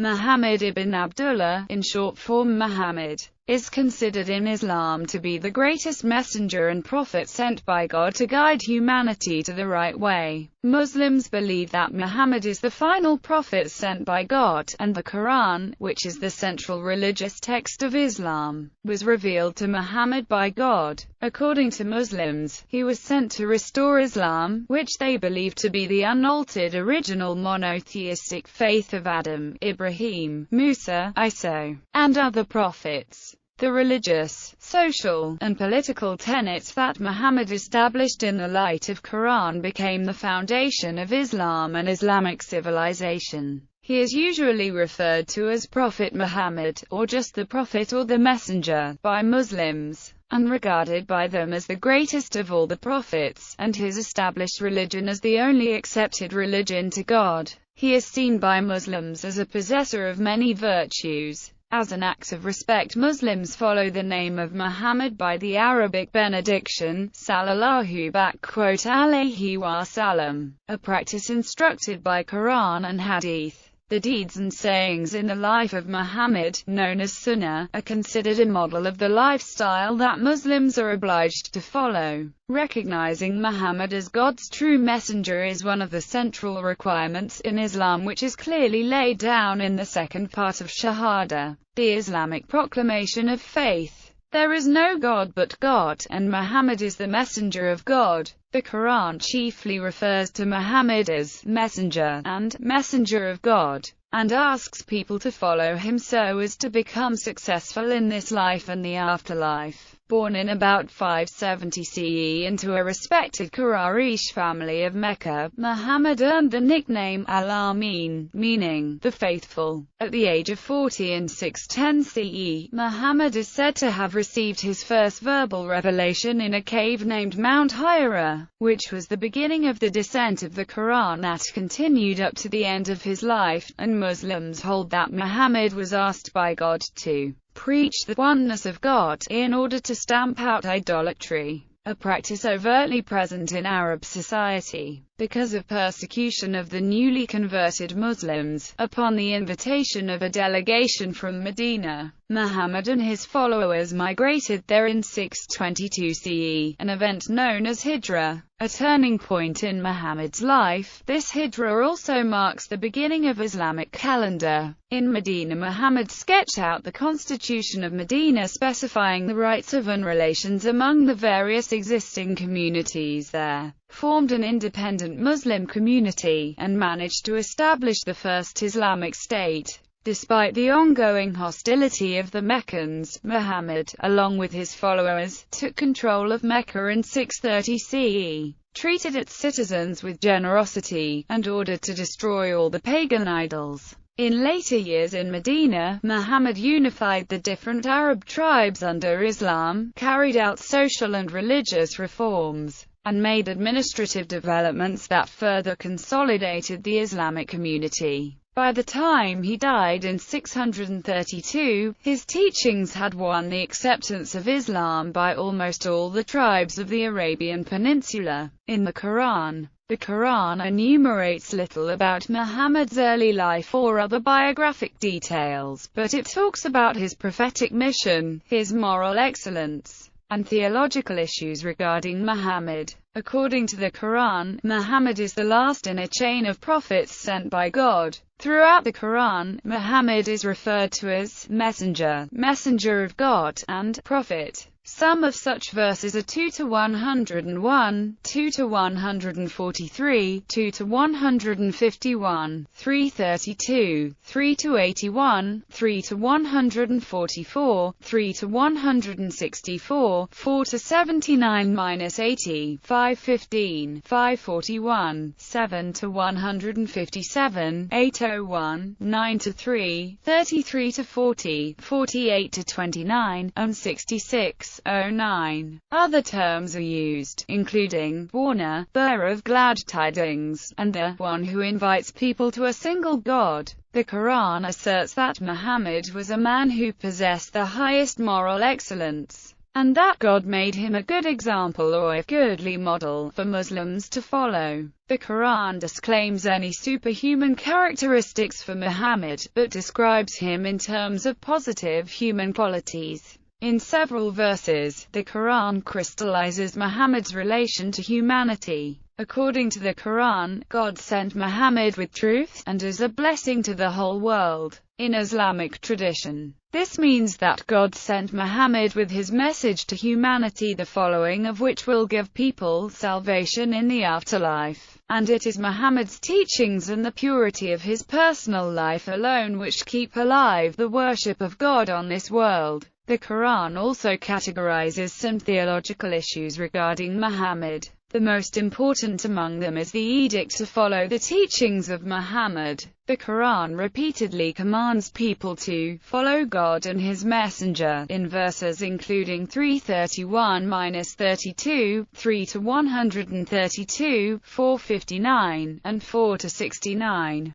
Muhammad ibn Abdullah, in short form Muhammad, is considered in Islam to be the greatest messenger and prophet sent by God to guide humanity to the right way. Muslims believe that Muhammad is the final prophet sent by God, and the Quran, which is the central religious text of Islam, was revealed to Muhammad by God. According to Muslims, he was sent to restore Islam, which they believe to be the unaltered original monotheistic faith of Adam, Ibrahim, Musa, Isa, and other prophets. The religious, social, and political tenets that Muhammad established in the light of Quran became the foundation of Islam and Islamic civilization. He is usually referred to as Prophet Muhammad, or just the Prophet or the Messenger, by Muslims, and regarded by them as the greatest of all the prophets, and his established religion as the only accepted religion to God. He is seen by Muslims as a possessor of many virtues. As an act of respect, Muslims follow the name of Muhammad by the Arabic benediction, sallallahu alayhi wa sallam, a practice instructed by Quran and Hadith. The deeds and sayings in the life of Muhammad, known as Sunnah, are considered a model of the lifestyle that Muslims are obliged to follow. Recognizing Muhammad as God's true messenger is one of the central requirements in Islam, which is clearly laid down in the second part of Shahada, the Islamic proclamation of faith. There is no God but God, and Muhammad is the messenger of God. The Quran chiefly refers to Muhammad as messenger and messenger of God, and asks people to follow him so as to become successful in this life and the afterlife. Born in about 570 CE into a respected Quraysh family of Mecca, Muhammad earned the nickname Al-Amin, meaning the faithful. At the age of 40 in 610 CE, Muhammad is said to have received his first verbal revelation in a cave named Mount Hira, which was the beginning of the descent of the Quran that continued up to the end of his life, and Muslims hold that Muhammad was asked by God to preach the oneness of God, in order to stamp out idolatry, a practice overtly present in Arab society. Because of persecution of the newly converted Muslims, upon the invitation of a delegation from Medina, Muhammad and his followers migrated there in 622 CE, an event known as Hijra, a turning point in Muhammad's life. This Hijra also marks the beginning of Islamic calendar. In Medina, Muhammad sketched out the constitution of Medina, specifying the rights of and relations among the various existing communities there, formed an independent Muslim community, and managed to establish the first Islamic state. Despite the ongoing hostility of the Meccans, Muhammad, along with his followers, took control of Mecca in 630 CE, treated its citizens with generosity, and ordered to destroy all the pagan idols. In later years in Medina, Muhammad unified the different Arab tribes under Islam, carried out social and religious reforms, and made administrative developments that further consolidated the Islamic community. By the time he died in 632, his teachings had won the acceptance of Islam by almost all the tribes of the Arabian Peninsula. In the Quran enumerates little about Muhammad's early life or other biographic details, but it talks about his prophetic mission, his moral excellence, and theological issues regarding Muhammad. According to the Quran, Muhammad is the last in a chain of prophets sent by God. Throughout the Quran, Muhammad is referred to as messenger, messenger of God, and prophet. Some of such verses are 2-101, 2-143, 2-151, 332, 3-81, 3-144, 3-164, 4-79-80, 515, 541, 7-157, 801, 9-3, 33-40, 48-29, and 66. 09. Other terms are used, including warner, bearer of glad tidings, and the one who invites people to a single God. The Quran asserts that Muhammad was a man who possessed the highest moral excellence, and that God made him a good example or a goodly model for Muslims to follow. The Quran disclaims any superhuman characteristics for Muhammad, but describes him in terms of positive human qualities. In several verses, the Quran crystallizes Muhammad's relation to humanity. According to the Quran, God sent Muhammad with truth, and as a blessing to the whole world. In Islamic tradition, this means that God sent Muhammad with his message to humanity, the following of which will give people salvation in the afterlife. And it is Muhammad's teachings and the purity of his personal life alone which keep alive the worship of God on this world. The Quran also categorizes some theological issues regarding Muhammad. The most important among them is the edict to follow the teachings of Muhammad. The Quran repeatedly commands people to follow God and His Messenger, in verses including 331-32, 3-132, 459, and 4-69.